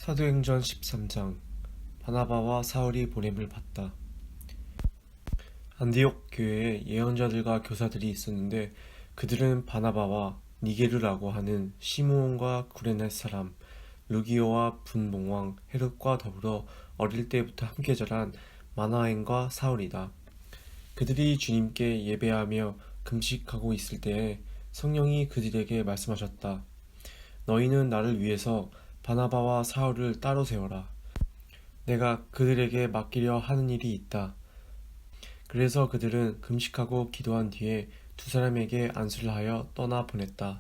사도행전 13장 바나바와 사울이 보냄을 받다. 안디옥 교회에 예언자들과 교사들이 있었는데 그들은 바나바와 니게르라고 하는 시므온과 구레네 사람 루기오와 분봉왕 헤롯과 더불어 어릴 때부터 함께 자란 마나엔과 사울이다. 그들이 주님께 예배하며 금식하고 있을 때에 성령이 그들에게 말씀하셨다. 너희는 나를 위해서 바나바와 사울을 따로 세워라. 내가 그들에게 맡기려 하는 일이 있다. 그래서 그들은 금식하고 기도한 뒤에 두 사람에게 안수를 하여 떠나 보냈다.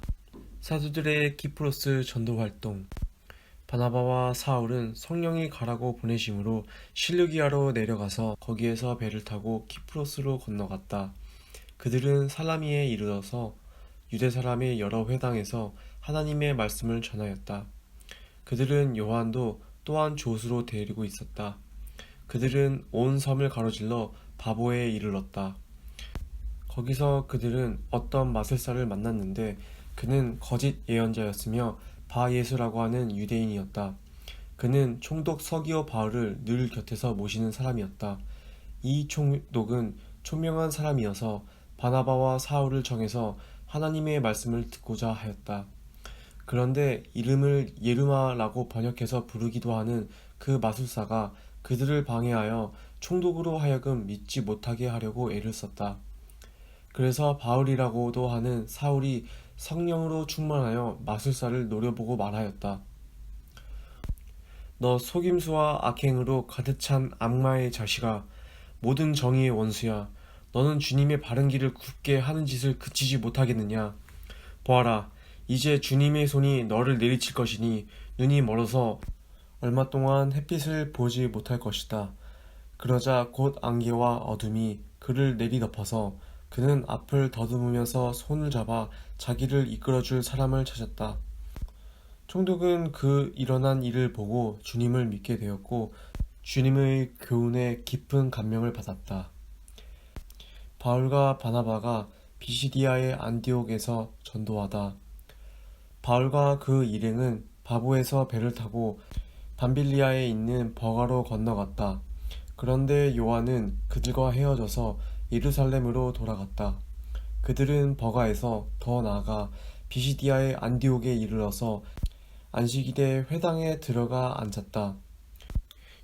사도들의 키프로스 전도 활동. 바나바와 사울은 성령이 가라고 보내심으로 실루기아로 내려가서 거기에서 배를 타고 키프로스로 건너갔다. 그들은 살라미에 이르러서 유대 사람의 여러 회당에서 하나님의 말씀을 전하였다. 그들은 요한도 또한 조수로 데리고 있었다. 그들은 온 섬을 가로질러 바보에 이르렀다. 거기서 그들은 어떤 마술사를 만났는데 그는 거짓 예언자였으며 바예수라고 하는 유대인이었다. 그는 총독 서기오 바울을 늘 곁에서 모시는 사람이었다. 이 총독은 총명한 사람이어서 바나바와 사울을 정해서 하나님의 말씀을 듣고자 하였다. 그런데 이름을 예루마라고 번역해서 부르기도 하는 그 마술사가 그들을 방해하여 총독으로 하여금 믿지 못하게 하려고 애를 썼다. 그래서 바울이라고도 하는 사울이 성령으로 충만하여 마술사를 노려보고 말하였다. 너 속임수와 악행으로 가득 찬 악마의 자식아, 모든 정의의 원수야. 너는 주님의 바른 길을 굽게 하는 짓을 그치지 못하겠느냐. 보아라, 이제 주님의 손이 너를 내리칠 것이니 눈이 멀어서 얼마 동안 햇빛을 보지 못할 것이다. 그러자 곧 안개와 어둠이 그를 내리덮어서 그는 앞을 더듬으면서 손을 잡아 자기를 이끌어줄 사람을 찾았다. 총독은 그 일어난 일을 보고 주님을 믿게 되었고 주님의 교훈에 깊은 감명을 받았다. 바울과 바나바가 비시디아의 안디옥에서 전도하다. 바울과 그 일행은 바보에서 배를 타고 밤빌리아에 있는 버가로 건너갔다. 그런데 요한은 그들과 헤어져서 예루살렘으로 돌아갔다. 그들은 버가에서 더 나아가 비시디아의 안디옥에 이르러서 안식일에 회당에 들어가 앉았다.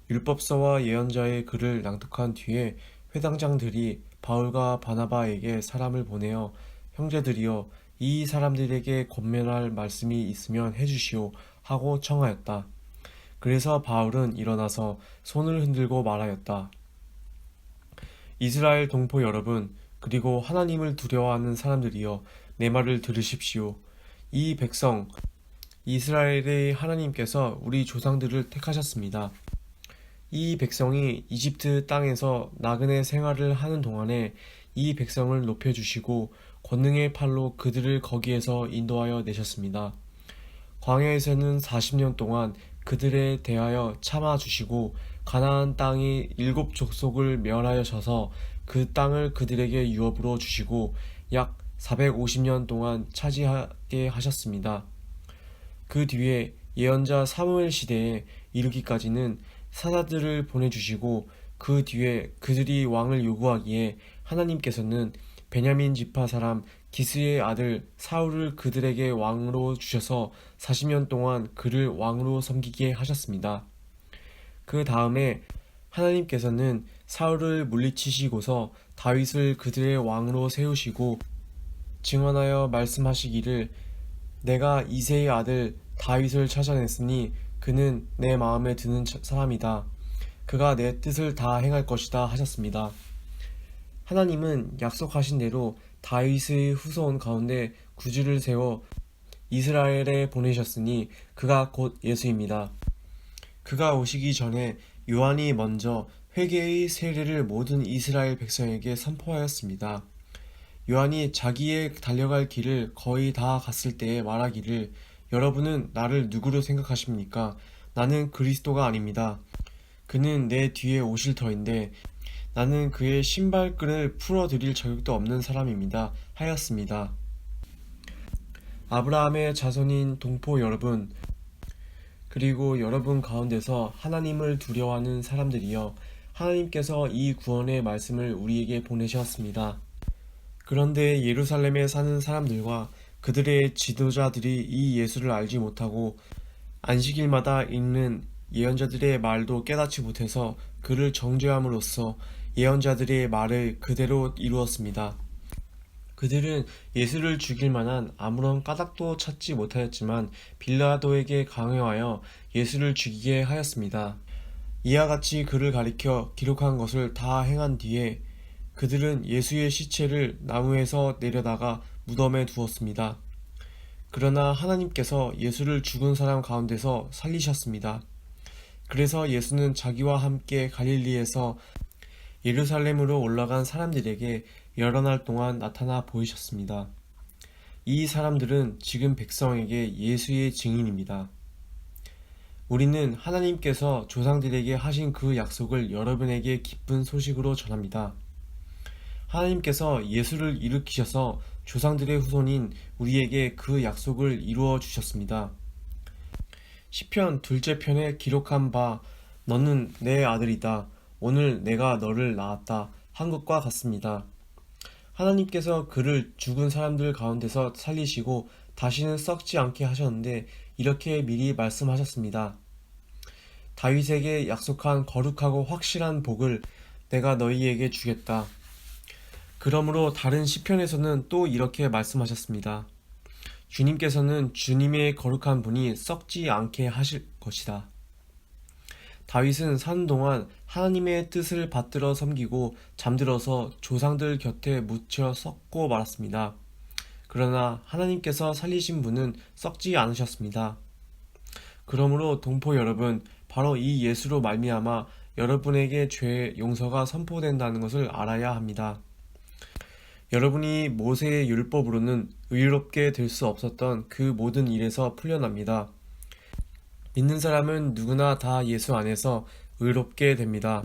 율법서와 예언자의 글을 낭독한 뒤에 회당장들이 바울과 바나바에게 사람을 보내어 형제들이여 이 사람들에게 권면할 말씀이 있으면 해주시오 하고 청하였다. 그래서 바울은 일어나서 손을 흔들고 말하였다. 이스라엘 동포 여러분, 그리고 하나님을 두려워하는 사람들이여 내 말을 들으십시오. 이 백성 이스라엘의 하나님께서 우리 조상들을 택하셨습니다. 이 백성이 이집트 땅에서 나그네 생활을 하는 동안에 이 백성을 높여주시고 권능의 팔로 그들을 거기에서 인도하여 내셨습니다. 광야에서는 40년 동안 그들에 대하여 참아주시고 가나안 땅이 7 족속을 멸하여셔서 그 땅을 그들에게 유업으로 주시고 약 450년 동안 차지하게 하셨습니다. 그 뒤에 예언자 사무엘 시대에 이르기까지는 사사들을 보내주시고 그 뒤에 그들이 왕을 요구하기에 하나님께서는 베냐민 지파 사람 기스의 아들 사울을 그들에게 왕으로 주셔서 40년 동안 그를 왕으로 섬기게 하셨습니다. 그 다음에 하나님께서는 사울을 물리치시고서 다윗을 그들의 왕으로 세우시고 증언하여 말씀하시기를 내가 이새의 아들 다윗을 찾아냈으니 그는 내 마음에 드는 사람이다. 그가 내 뜻을 다 행할 것이다 하셨습니다. 하나님은 약속하신 대로 다윗의 후손 가운데 구주를 세워 이스라엘에 보내셨으니 그가 곧 예수입니다. 그가 오시기 전에 요한이 먼저 회개의 세례를 모든 이스라엘 백성에게 선포하였습니다. 요한이 자기의 달려갈 길을 거의 다 갔을 때에 말하기를 여러분은 나를 누구로 생각하십니까? 나는 그리스도가 아닙니다. 그는 내 뒤에 오실 터인데 나는 그의 신발끈을 풀어드릴 자격도 없는 사람입니다. 하였습니다. 아브라함의 자손인 동포 여러분, 그리고 여러분 가운데서 하나님을 두려워하는 사람들이여, 하나님께서 이 구원의 말씀을 우리에게 보내셨습니다. 그런데 예루살렘에 사는 사람들과 그들의 지도자들이 이 예수를 알지 못하고 안식일마다 읽는 예언자들의 말도 깨닫지 못해서 그를 정죄함으로써 예언자들의 말을 그대로 이루었습니다. 그들은 예수를 죽일 만한 아무런 까닭도 찾지 못하였지만 빌라도에게 강요하여 예수를 죽이게 하였습니다. 이와 같이 그를 가리켜 기록한 것을 다 행한 뒤에 그들은 예수의 시체를 나무에서 내려다가 무덤에 두었습니다. 그러나 하나님께서 예수를 죽은 사람 가운데서 살리셨습니다. 그래서 예수는 자기와 함께 갈릴리에서 예루살렘으로 올라간 사람들에게 여러 날 동안 나타나 보이셨습니다. 이 사람들은 지금 백성에게 예수의 증인입니다. 우리는 하나님께서 조상들에게 하신 그 약속을 여러분에게 기쁜 소식으로 전합니다. 하나님께서 예수를 일으키셔서 조상들의 후손인 우리에게 그 약속을 이루어 주셨습니다. 시편 2째 편에 기록한 바 너는 내 아들이다. 오늘 내가 너를 낳았다. 한 것과 같습니다. 하나님께서 그를 죽은 사람들 가운데서 살리시고 다시는 썩지 않게 하셨는데 이렇게 미리 말씀하셨습니다. 다윗에게 약속한 거룩하고 확실한 복을 내가 너희에게 주겠다. 그러므로 다른 시편에서는 또 이렇게 말씀하셨습니다. 주님께서는 주님의 거룩한 분이 썩지 않게 하실 것이다. 다윗은 사는 동안 하나님의 뜻을 받들어 섬기고 잠들어서 조상들 곁에 묻혀 썩고 말았습니다. 그러나 하나님께서 살리신 분은 썩지 않으셨습니다. 그러므로 동포 여러분, 바로 이 예수로 말미암아 여러분에게 죄의 용서가 선포된다는 것을 알아야 합니다. 여러분이 모세의 율법으로는 의롭게 될 수 없었던 그 모든 일에서 풀려납니다. 믿는 사람은 누구나 다 예수 안에서 의롭게 됩니다.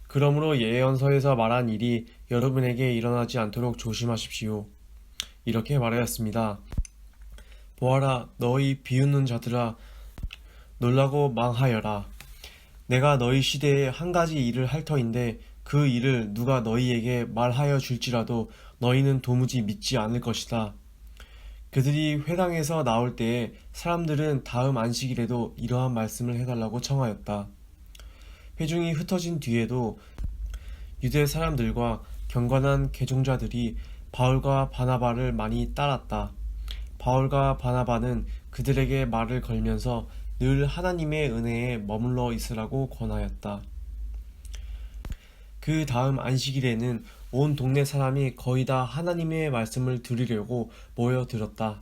그러므로 예언서에서 말한 일이 여러분에게 일어나지 않도록 조심하십시오. 이렇게 말하였습니다. 보아라, 너희 비웃는 자들아, 놀라고 망하여라. 내가 너희 시대에 한 가지 일을 할 터인데 그 일을 누가 너희에게 말하여 줄지라도 너희는 도무지 믿지 않을 것이다. 그들이 회당에서 나올 때에 사람들은 다음 안식일에도 이러한 말씀을 해달라고 청하였다. 회중이 흩어진 뒤에도 유대 사람들과 경건한 개종자들이 바울과 바나바를 많이 따랐다. 바울과 바나바는 그들에게 말을 걸면서 늘 하나님의 은혜에 머물러 있으라고 권하였다. 그 다음 안식일에는 온 동네 사람이 거의 다 하나님의 말씀을 들으려고 모여들었다.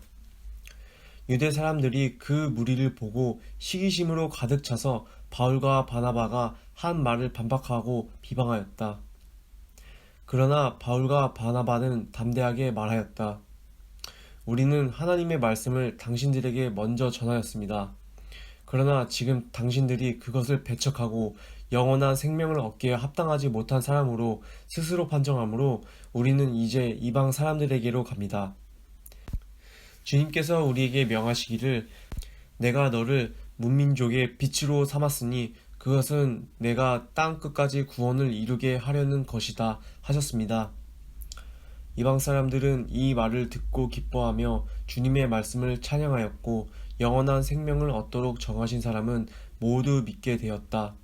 유대 사람들이 그 무리를 보고 시기심으로 가득 차서 바울과 바나바가 한 말을 반박하고 비방하였다. 그러나 바울과 바나바는 담대하게 말하였다. 우리는 하나님의 말씀을 당신들에게 먼저 전하였습니다. 그러나 지금 당신들이 그것을 배척하고 영원한 생명을 얻기에 합당하지 못한 사람으로 스스로 판정하므로 우리는 이제 이방 사람들에게로 갑니다. 주님께서 우리에게 명하시기를 내가 너를 문민족의 빛으로 삼았으니 그것은 내가 땅 끝까지 구원을 이루게 하려는 것이다 하셨습니다. 이방 사람들은 이 말을 듣고 기뻐하며 주님의 말씀을 찬양하였고 영원한 생명을 얻도록 정하신 사람은 모두 믿게 되었다.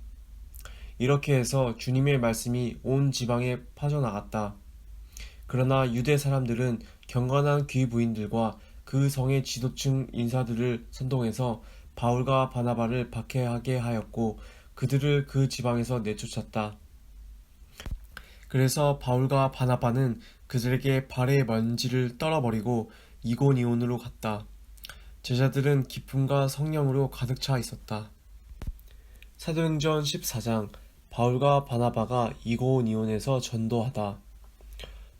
이렇게 해서 주님의 말씀이 온 지방에 퍼져나갔다. 그러나 유대 사람들은 경건한 귀부인들과 그 성의 지도층 인사들을 선동해서 바울과 바나바를 박해하게 하였고 그들을 그 지방에서 내쫓았다. 그래서 바울과 바나바는 그들에게 발의 먼지를 떨어버리고 이고니온으로 갔다. 제자들은 기쁨과 성령으로 가득 차 있었다. 사도행전 14장 바울과 바나바가 이고니온에서 전도하다.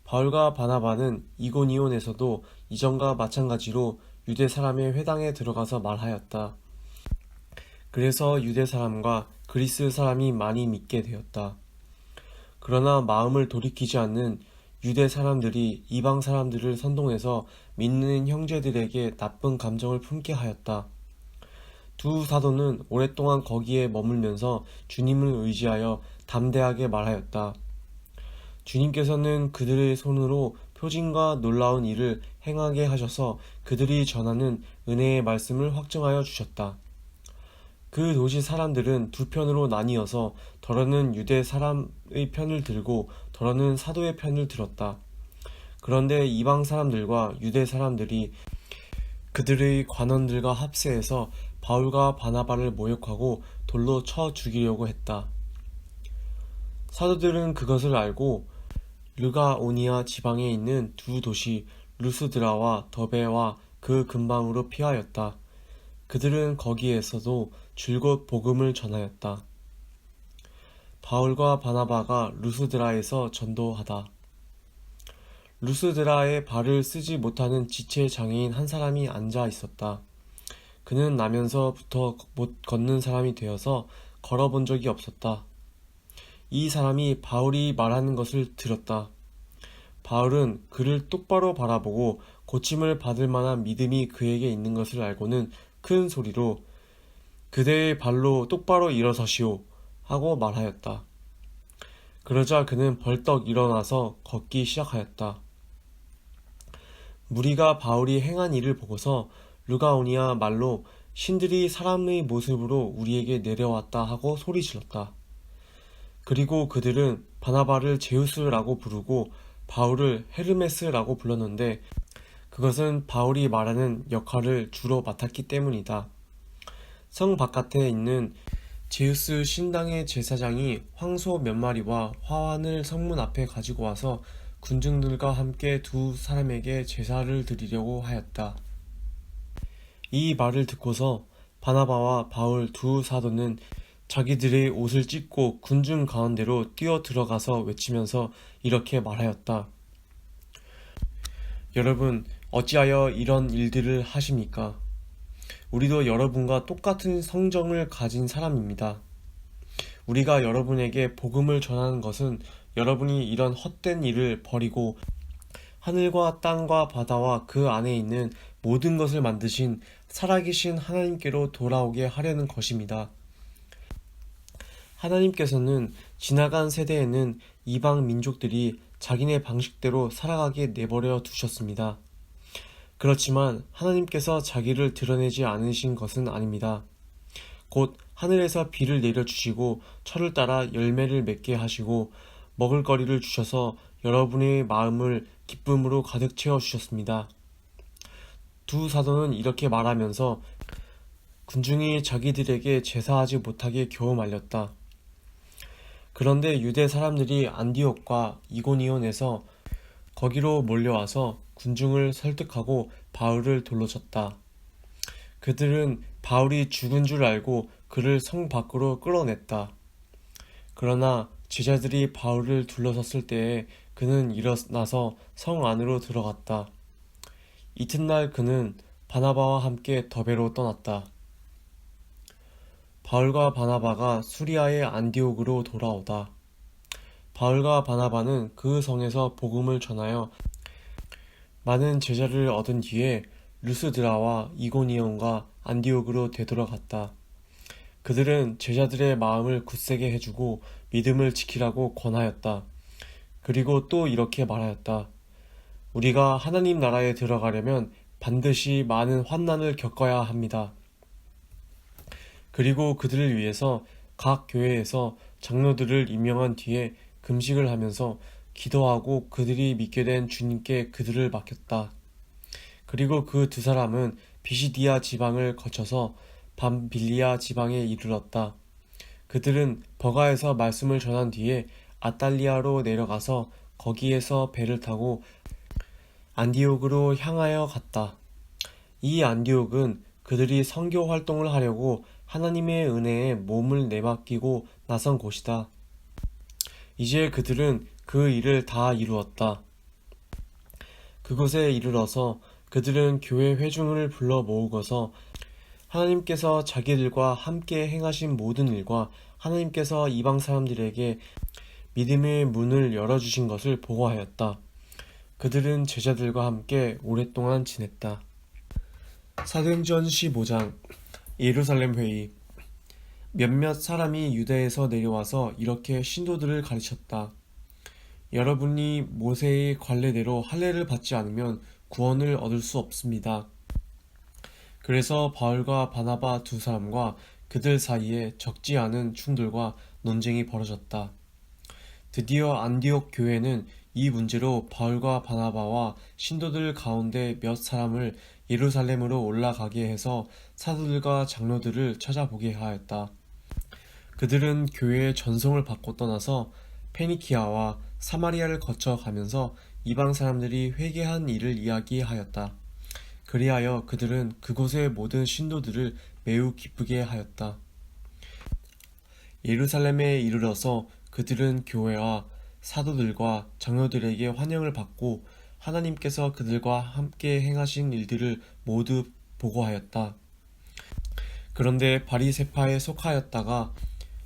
바울과 바나바는 이고니온에서도 이전과 마찬가지로 유대 사람의 회당에 들어가서 말하였다. 그래서 유대 사람과 그리스 사람이 많이 믿게 되었다. 그러나 마음을 돌이키지 않는 유대 사람들이 이방 사람들을 선동해서 믿는 형제들에게 나쁜 감정을 품게 하였다. 두 사도는 오랫동안 거기에 머물면서 주님을 의지하여 담대하게 말하였다. 주님께서는 그들의 손으로 표징과 놀라운 일을 행하게 하셔서 그들이 전하는 은혜의 말씀을 확증하여 주셨다. 그 도시 사람들은 두 편으로 나뉘어서 더러는 유대 사람의 편을 들고 더러는 사도의 편을 들었다. 그런데 이방 사람들과 유대 사람들이 그들의 관원들과 합세해서 바울과 바나바를 모욕하고 돌로 쳐 죽이려고 했다. 사도들은 그것을 알고 르가오니아 지방에 있는 두 도시 루스드라와 더베와 그 근방으로 피하였다. 그들은 거기에서도 줄곧 복음을 전하였다. 바울과 바나바가 루스드라에서 전도하다. 루스드라에 발을 쓰지 못하는 지체 장애인 한 사람이 앉아 있었다. 그는 나면서부터 못 걷는 사람이 되어서 걸어본 적이 없었다. 이 사람이 바울이 말하는 것을 들었다. 바울은 그를 똑바로 바라보고 고침을 받을 만한 믿음이 그에게 있는 것을 알고는 큰 소리로 그대의 발로 똑바로 일어서시오 하고 말하였다. 그러자 그는 벌떡 일어나서 걷기 시작하였다. 무리가 바울이 행한 일을 보고서 르가오니아 말로 신들이 사람의 모습으로 우리에게 내려왔다 하고 소리질렀다. 그리고 그들은 바나바를 제우스라고 부르고 바울을 헤르메스라고 불렀는데 그것은 바울이 말하는 역할을 주로 맡았기 때문이다. 성 바깥에 있는 제우스 신당의 제사장이 황소 몇 마리와 화환을 성문 앞에 가지고 와서 군중들과 함께 두 사람에게 제사를 드리려고 하였다. 이 말을 듣고서 바나바와 바울 두 사도는 자기들의 옷을 찢고 군중 가운데로 뛰어 들어가서 외치면서 이렇게 말하였다. 여러분, 어찌하여 이런 일들을 하십니까? 우리도 여러분과 똑같은 성정을 가진 사람입니다. 우리가 여러분에게 복음을 전하는 것은 여러분이 이런 헛된 일을 버리고 하늘과 땅과 바다와 그 안에 있는 모든 것을 만드신 살아계신 하나님께로 돌아오게 하려는 것입니다. 하나님께서는 지나간 세대에는 이방 민족들이 자기네 방식대로 살아가게 내버려 두셨습니다. 그렇지만 하나님께서 자기를 드러내지 않으신 것은 아닙니다. 곧 하늘에서 비를 내려주시고 철을 따라 열매를 맺게 하시고 먹을거리를 주셔서 여러분의 마음을 기쁨으로 가득 채워주셨습니다. 두 사도는 이렇게 말하면서 군중이 자기들에게 제사하지 못하게 겨우 말렸다. 그런데 유대 사람들이 안디옥과 이고니온에서 거기로 몰려와서 군중을 설득하고 바울을 돌로 쳤다. 그들은 바울이 죽은 줄 알고 그를 성 밖으로 끌어냈다. 그러나 제자들이 바울을 둘러섰을 때에 그는 일어나서 성 안으로 들어갔다. 이튿날 그는 바나바와 함께 더베로 떠났다. 바울과 바나바가 수리아의 안디옥으로 돌아오다. 바울과 바나바는 그 성에서 복음을 전하여 많은 제자를 얻은 뒤에 루스드라와 이고니온과 안디옥으로 되돌아갔다. 그들은 제자들의 마음을 굳세게 해주고 믿음을 지키라고 권하였다. 그리고 또 이렇게 말하였다. 우리가 하나님 나라에 들어가려면 반드시 많은 환난을 겪어야 합니다. 그리고 그들을 위해서 각 교회에서 장로들을 임명한 뒤에 금식을 하면서 기도하고 그들이 믿게 된 주님께 그들을 맡겼다. 그리고 그 두 사람은 비시디아 지방을 거쳐서 밤빌리아 지방에 이르렀다. 그들은 버가에서 말씀을 전한 뒤에 아탈리아로 내려가서 거기에서 배를 타고 안디옥으로 향하여 갔다. 이 안디옥은 그들이 선교 활동을 하려고 하나님의 은혜에 몸을 내맡기고 나선 곳이다. 이제 그들은 그 일을 다 이루었다. 그곳에 이르러서 그들은 교회 회중을 불러 모으고서 하나님께서 자기들과 함께 행하신 모든 일과 하나님께서 이방 사람들에게 믿음의 문을 열어주신 것을 보고하였다. 그들은 제자들과 함께 오랫동안 지냈다. 사도행전 15장. 예루살렘 회의. 몇몇 사람이 유대에서 내려와서 이렇게 신도들을 가르쳤다. 여러분이 모세의 관례대로 할례를 받지 않으면 구원을 얻을 수 없습니다. 그래서 바울과 바나바 두 사람과 그들 사이에 적지 않은 충돌과 논쟁이 벌어졌다. 드디어 안디옥 교회는 이 문제로 바울과 바나바와 신도들 가운데 몇 사람을 예루살렘으로 올라가게 해서 사도들과 장로들을 찾아보게 하였다. 그들은 교회의 전송을 받고 떠나서 페니키아와 사마리아를 거쳐 가면서 이방 사람들이 회개한 일을 이야기하였다. 그리하여 그들은 그곳의 모든 신도들을 매우 기쁘게 하였다. 예루살렘에 이르러서 그들은 교회와 사도들과 장로들에게 환영을 받고 하나님께서 그들과 함께 행하신 일들을 모두 보고하였다. 그런데 바리새파에 속하였다가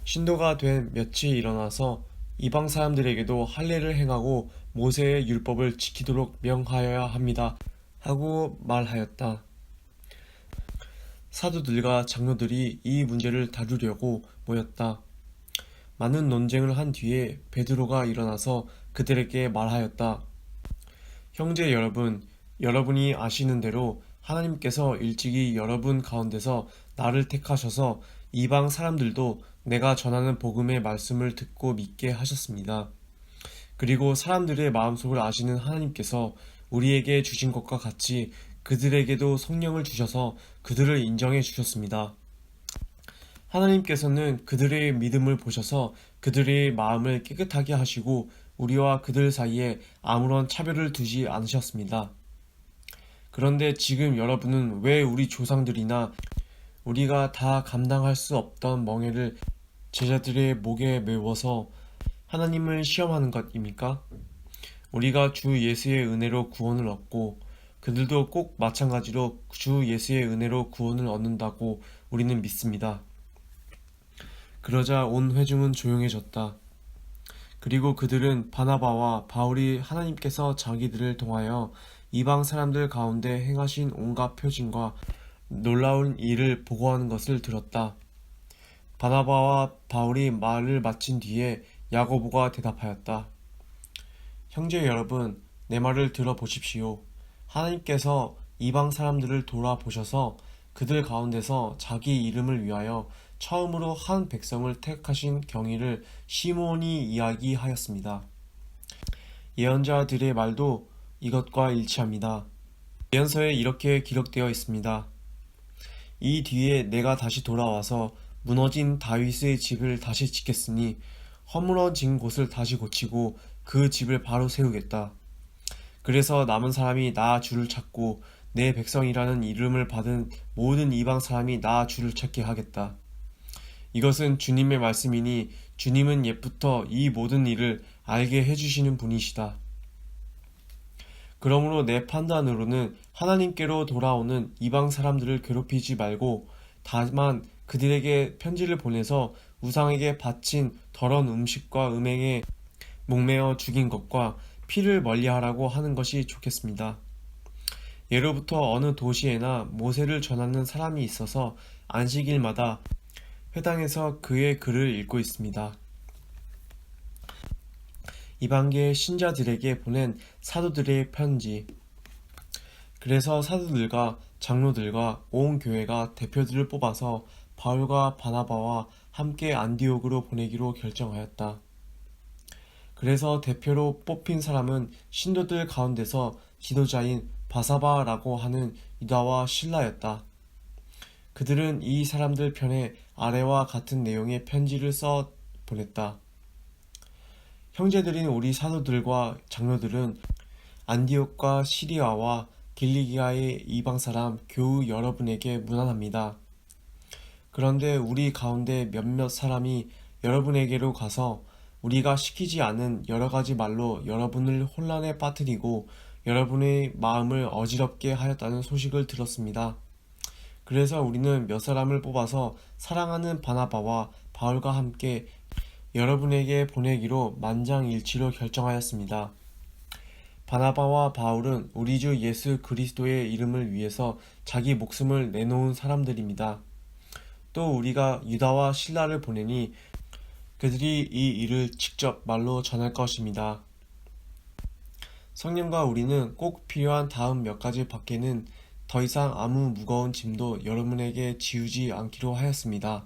신도가 된 몇이 일어나서 이방 사람들에게도 할례를 행하고 모세의 율법을 지키도록 명하여야 합니다 하고 말하였다. 사도들과 장로들이 이 문제를 다루려고 모였다. 많은 논쟁을 한 뒤에 베드로가 일어나서 그들에게 말하였다. 형제 여러분, 여러분이 아시는 대로 하나님께서 일찍이 여러분 가운데서 나를 택하셔서 이방 사람들도 내가 전하는 복음의 말씀을 듣고 믿게 하셨습니다. 그리고 사람들의 마음속을 아시는 하나님께서 우리에게 주신 것과 같이 그들에게도 성령을 주셔서 그들을 인정해 주셨습니다. 하나님께서는 그들의 믿음을 보셔서 그들의 마음을 깨끗하게 하시고 우리와 그들 사이에 아무런 차별을 두지 않으셨습니다. 그런데 지금 여러분은 왜 우리 조상들이나 우리가 다 감당할 수 없던 멍에를 제자들의 목에 메워서 하나님을 시험하는 것입니까? 우리가 주 예수의 은혜로 구원을 얻고 그들도 꼭 마찬가지로 주 예수의 은혜로 구원을 얻는다고 우리는 믿습니다. 그러자 온 회중은 조용해졌다. 그리고 그들은 바나바와 바울이 하나님께서 자기들을 통하여 이방 사람들 가운데 행하신 온갖 표징과 놀라운 일을 보고하는 것을 들었다. 바나바와 바울이 말을 마친 뒤에 야고보가 대답하였다. 형제 여러분, 내 말을 들어보십시오. 하나님께서 이방 사람들을 돌아보셔서 그들 가운데서 자기 이름을 위하여 처음으로 한 백성을 택하신 경위를 시몬이 이야기하였습니다. 예언자들의 말도 이것과 일치합니다. 예언서에 이렇게 기록되어 있습니다. 이 뒤에 내가 다시 돌아와서 무너진 다윗의 집을 다시 짓겠으니 허물어진 곳을 다시 고치고 그 집을 바로 세우겠다. 그래서 남은 사람이 나 주를 찾고 내 백성이라는 이름을 받은 모든 이방 사람이 나 주를 찾게 하겠다. 이것은 주님의 말씀이니 주님은 옛부터 이 모든 일을 알게 해주시는 분이시다. 그러므로 내 판단으로는 하나님께로 돌아오는 이방 사람들을 괴롭히지 말고 다만 그들에게 편지를 보내서 우상에게 바친 더러운 음식과 음행에 목매어 죽인 것과 피를 멀리하라고 하는 것이 좋겠습니다. 예로부터 어느 도시에나 모세를 전하는 사람이 있어서 안식일마다 회당에서 그의 글을 읽고 있습니다. 이방계 신자들에게 보낸 사도들의 편지. 그래서 사도들과 장로들과 온 교회가 대표들을 뽑아서 바울과 바나바와 함께 안디옥으로 보내기로 결정하였다. 그래서 대표로 뽑힌 사람은 신도들 가운데서 지도자인 바사바라고 하는 유다와 실라였다. 그들은 이 사람들 편에 아래와 같은 내용의 편지를 써 보냈다. 형제들인 우리 사도들과 장로들은 안디옥과 시리아와 길리기아의 이방 사람 교우 여러분에게 문안합니다. 그런데 우리 가운데 몇몇 사람이 여러분에게로 가서 우리가 시키지 않은 여러 가지 말로 여러분을 혼란에 빠뜨리고 여러분의 마음을 어지럽게 하였다는 소식을 들었습니다. 그래서 우리는 몇 사람을 뽑아서 사랑하는 바나바와 바울과 함께 여러분에게 보내기로 만장일치로 결정하였습니다. 바나바와 바울은 우리 주 예수 그리스도의 이름을 위해서 자기 목숨을 내놓은 사람들입니다. 또 우리가 유다와 실라를 보내니 그들이 이 일을 직접 말로 전할 것입니다. 성령과 우리는 꼭 필요한 다음 몇 가지 밖에는 더 이상 아무 무거운 짐도 여러분에게 지우지 않기로 하였습니다.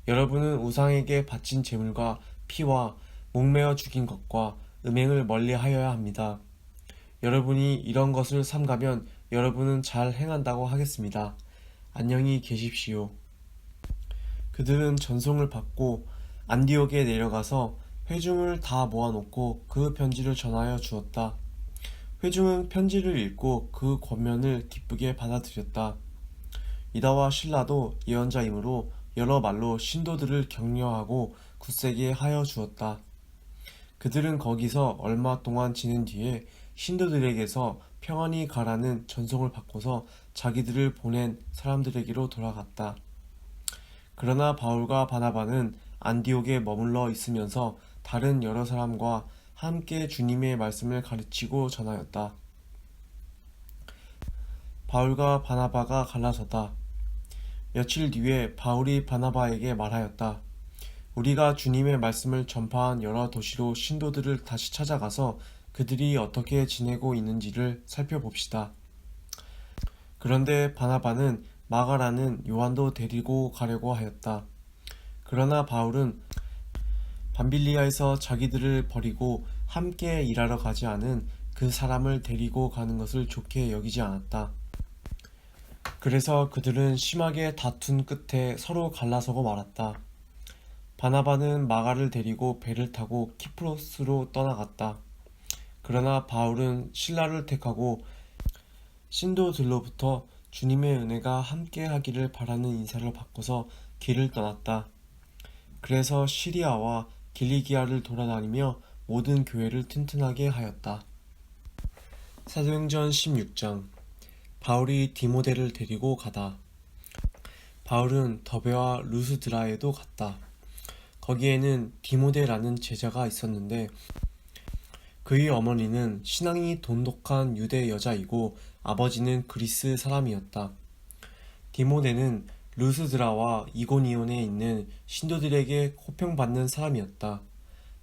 여러분은 우상에게 바친 제물과 피와 목매어 죽인 것과 음행을 멀리하여야 합니다. 여러분이 이런 것을 삼가면 여러분은 잘 행한다고 하겠습니다. 안녕히 계십시오. 그들은 전송을 받고 안디옥에 내려가서 회중을 다 모아놓고 그 편지를 전하여 주었다. 회중은 편지를 읽고 그 권면을 기쁘게 받아들였다. 유다와 실라도 예언자이므로 여러 말로 신도들을 격려하고 굳세게 하여 주었다. 그들은 거기서 얼마 동안 지낸 뒤에 신도들에게서 평안히 가라는 전송을 받고서 자기들을 보낸 사람들에게로 돌아갔다. 그러나 바울과 바나바는 안디옥에 머물러 있으면서 다른 여러 사람과 함께 주님의 말씀을 가르치고 전하였다. 바울과 바나바가 갈라서다. 며칠 뒤에 바울이 바나바에게 말하였다. 우리가 주님의 말씀을 전파한 여러 도시로 신도들을 다시 찾아가서 그들이 어떻게 지내고 있는지를 살펴봅시다. 그런데 바나바는 마가라는 요한도 데리고 가려고 하였다. 그러나 바울은 밤빌리아에서 자기들을 버리고 함께 일하러 가지 않은 그 사람을 데리고 가는 것을 좋게 여기지 않았다. 그래서 그들은 심하게 다툰 끝에 서로 갈라서고 말았다. 바나바는 마가를 데리고 배를 타고 키프로스로 떠나갔다. 그러나 바울은 실라를 택하고 신도들로부터 주님의 은혜가 함께 하기를 바라는 인사를 받고서 길을 떠났다. 그래서 시리아와 길리기아를 돌아다니며 모든 교회를 튼튼하게 하였다. 사도행전 16장. 바울이 디모데를 데리고 가다. 바울은 더베와 루스드라에도 갔다. 거기에는 디모데라는 제자가 있었는데 그의 어머니는 신앙이 돈독한 유대 여자이고 아버지는 그리스 사람이었다. 디모데는 루스드라와 이고니온에 있는 신도들에게 호평받는 사람이었다.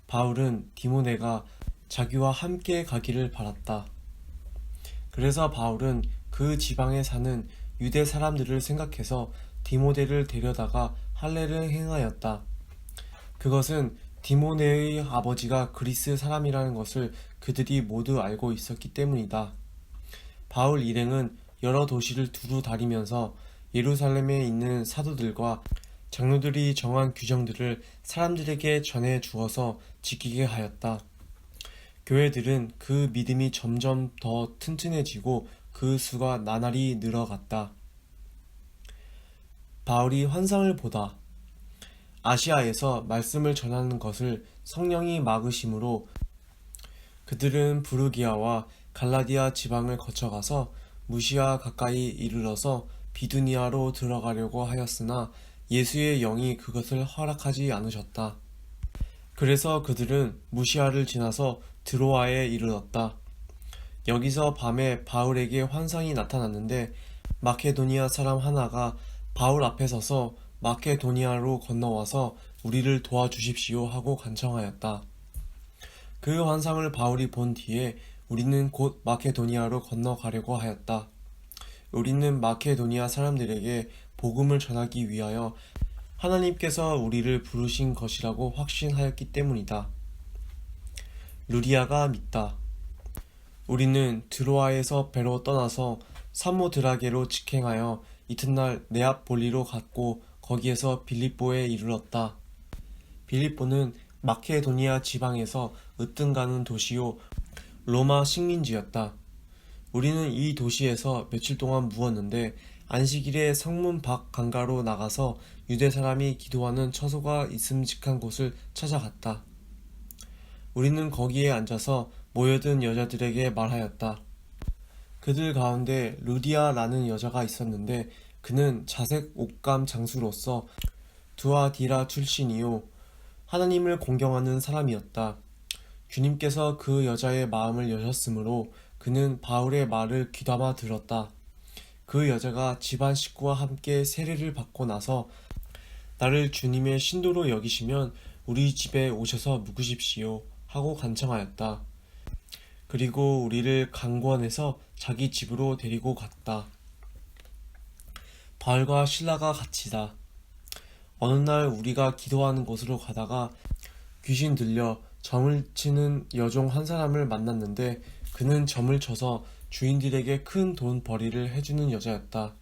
바울은 디모데가 자기와 함께 가기를 바랐다. 그래서 바울은 그 지방에 사는 유대 사람들을 생각해서 디모데를 데려다가 할례를 행하였다. 그것은 디모데의 아버지가 그리스 사람이라는 것을 그들이 모두 알고 있었기 때문이다. 바울 일행은 여러 도시를 두루 다니면서 예루살렘에 있는 사도들과 장로들이 정한 규정들을 사람들에게 전해 주어서 지키게 하였다. 교회들은 그 믿음이 점점 더 튼튼해지고 그 수가 나날이 늘어갔다. 바울이 환상을 보다. 아시아에서 말씀을 전하는 것을 성령이 막으심으로 그들은 부르기아와 갈라디아 지방을 거쳐가서 무시아 가까이 이르러서 비두니아로 들어가려고 하였으나 예수의 영이 그것을 허락하지 않으셨다. 그래서 그들은 무시아를 지나서 드로아에 이르렀다. 여기서 밤에 바울에게 환상이 나타났는데 마케도니아 사람 하나가 바울 앞에 서서 마케도니아로 건너와서 우리를 도와주십시오 하고 간청하였다. 그 환상을 바울이 본 뒤에 우리는 곧 마케도니아로 건너가려고 하였다. 우리는 마케도니아 사람들에게 복음을 전하기 위하여 하나님께서 우리를 부르신 것이라고 확신하였기 때문이다. 루리아가 믿다. 우리는 드로아에서 배로 떠나서 사모드라게로 직행하여 이튿날 네아폴리로 갔고 거기에서 빌립보에 이르렀다. 빌립보는 마케도니아 지방에서 으뜸가는 도시요 로마 식민지였다. 우리는 이 도시에서 며칠 동안 묵었는데 안식일에 성문 밖 강가로 나가서 유대 사람이 기도하는 처소가 있음직한 곳을 찾아갔다. 우리는 거기에 앉아서 모여든 여자들에게 말하였다. 그들 가운데 루디아라는 여자가 있었는데 그는 자색 옥감 장수로서 두아디라 출신이요 하나님을 공경하는 사람이었다. 주님께서 그 여자의 마음을 여셨으므로 그는 바울의 말을 귀담아 들었다. 그 여자가 집안 식구와 함께 세례를 받고 나서 나를 주님의 신도로 여기시면 우리 집에 오셔서 묵으십시오 하고 간청하였다. 그리고 우리를 강권해서 자기 집으로 데리고 갔다. 바울과 실라가 갇히다. 어느 날 우리가 기도하는 곳으로 가다가 귀신 들려 점을 치는 여종 한 사람을 만났는데 그는 점을 쳐서 주인들에게 큰 돈 벌이를 해주는 여자였다.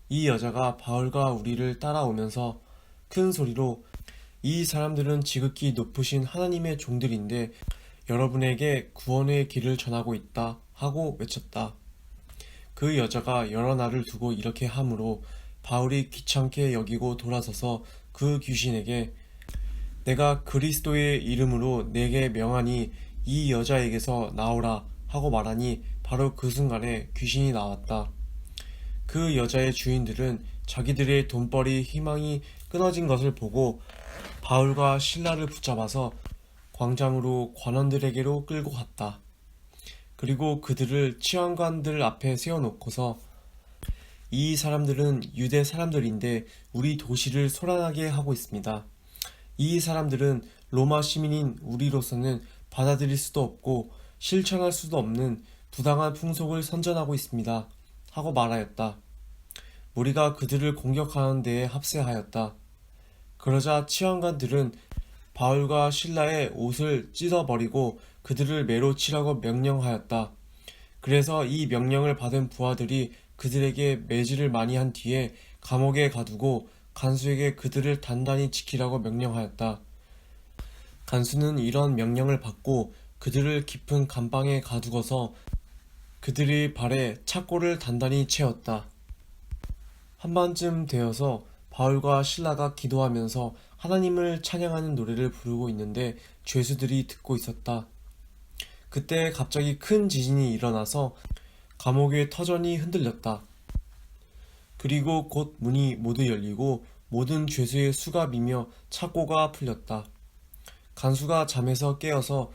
이 여자가 바울과 우리를 따라오면서 큰 소리로 이 사람들은 지극히 높으신 하나님의 종들인데 여러분에게 구원의 길을 전하고 있다 하고 외쳤다. 그 여자가 여러 날을 두고 이렇게 하므로 바울이 귀찮게 여기고 돌아서서 그 귀신에게 내가 그리스도의 이름으로 내게 명하니 이 여자에게서 나오라 하고 말하니 바로 그 순간에 귀신이 나왔다. 그 여자의 주인들은 자기들의 돈벌이 희망이 끊어진 것을 보고 바울과 실라를 붙잡아서 광장으로 관원들에게로 끌고 갔다. 그리고 그들을 치안관들 앞에 세워놓고서 이 사람들은 유대 사람들인데 우리 도시를 소란하게 하고 있습니다. 이 사람들은 로마 시민인 우리로서는 받아들일 수도 없고 실천할 수도 없는 부당한 풍속을 선전하고 있습니다. 하고 말하였다. 우리가 그들을 공격하는 데에 합세하였다. 그러자 치안관들은 바울과 실라의 옷을 찢어버리고 그들을 매로 치라고 명령하였다. 그래서 이 명령을 받은 부하들이 그들에게 매질을 많이 한 뒤에 감옥에 가두고 간수에게 그들을 단단히 지키라고 명령하였다. 간수는 이런 명령을 받고 그들을 깊은 감방에 가두고서 그들의 발에 착고를 단단히 채웠다. 한밤쯤 되어서 바울과 실라가 기도하면서 하나님을 찬양하는 노래를 부르고 있는데 죄수들이 듣고 있었다. 그때 갑자기 큰 지진이 일어나서 감옥의 터전이 흔들렸다. 그리고 곧 문이 모두 열리고 모든 죄수의 수갑이며 착고가 풀렸다. 간수가 잠에서 깨어서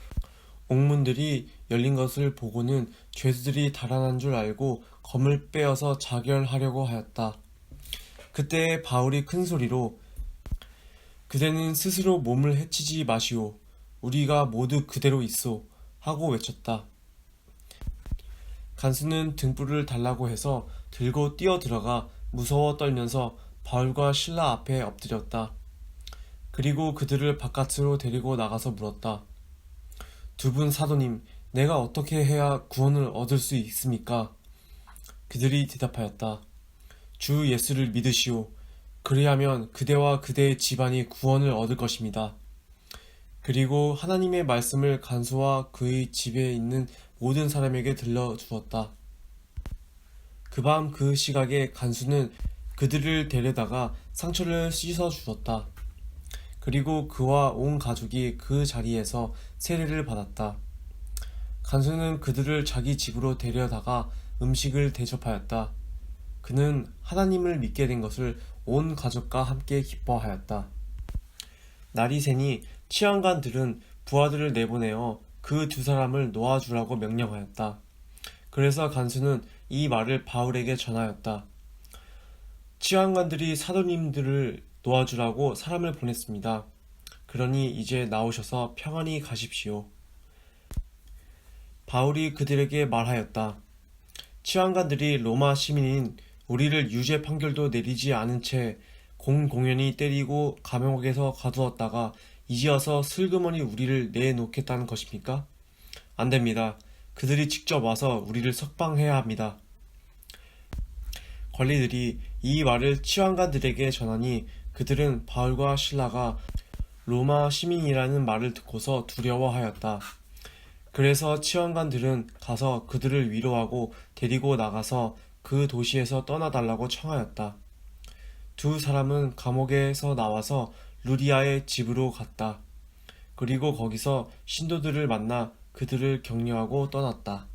옥문들이 열린 것을 보고는 죄수들이 달아난 줄 알고 검을 빼어서 자결하려고 하였다. 그때 바울이 큰 소리로 그대는 스스로 몸을 해치지 마시오. 우리가 모두 그대로 있소. 하고 외쳤다. 간수는 등불을 달라고 해서 들고 뛰어들어가 무서워 떨면서 바울과 실라 앞에 엎드렸다. 그리고 그들을 바깥으로 데리고 나가서 물었다. 두 분 사도님, 내가 어떻게 해야 구원을 얻을 수 있습니까? 그들이 대답하였다. 주 예수를 믿으시오. 그리하면 그대와 그대의 집안이 구원을 얻을 것입니다. 그리고 하나님의 말씀을 간수와 그의 집에 있는 모든 사람에게 들려주었다. 그 밤 그 시각에 간수는 그들을 데려다가 상처를 씻어주었다. 그리고 그와 온 가족이 그 자리에서 세례를 받았다. 간수는 그들을 자기 집으로 데려다가 음식을 대접하였다. 그는 하나님을 믿게 된 것을 온 가족과 함께 기뻐하였다. 날이 새니 치안관들은 부하들을 내보내어 그 두 사람을 놓아주라고 명령하였다. 그래서 간수는 이 말을 바울에게 전하였다. 치안관들이 사도님들을 놓아주라고 사람을 보냈습니다. 그러니 이제 나오셔서 평안히 가십시오. 바울이 그들에게 말하였다. 치안관들이 로마 시민인 우리를 유죄 판결도 내리지 않은 채 공공연히 때리고 감옥에서 가두었다가 이제 와서 슬그머니 우리를 내놓겠다는 것입니까? 안 됩니다. 그들이 직접 와서 우리를 석방해야 합니다. 관리들이 이 말을 치안관들에게 전하니 그들은 바울과 실라가 로마 시민이라는 말을 듣고서 두려워하였다. 그래서 치안관들은 가서 그들을 위로하고 데리고 나가서 그 도시에서 떠나달라고 청하였다. 두 사람은 감옥에서 나와서 루디아의 집으로 갔다. 그리고 거기서 신도들을 만나 그들을 격려하고 떠났다.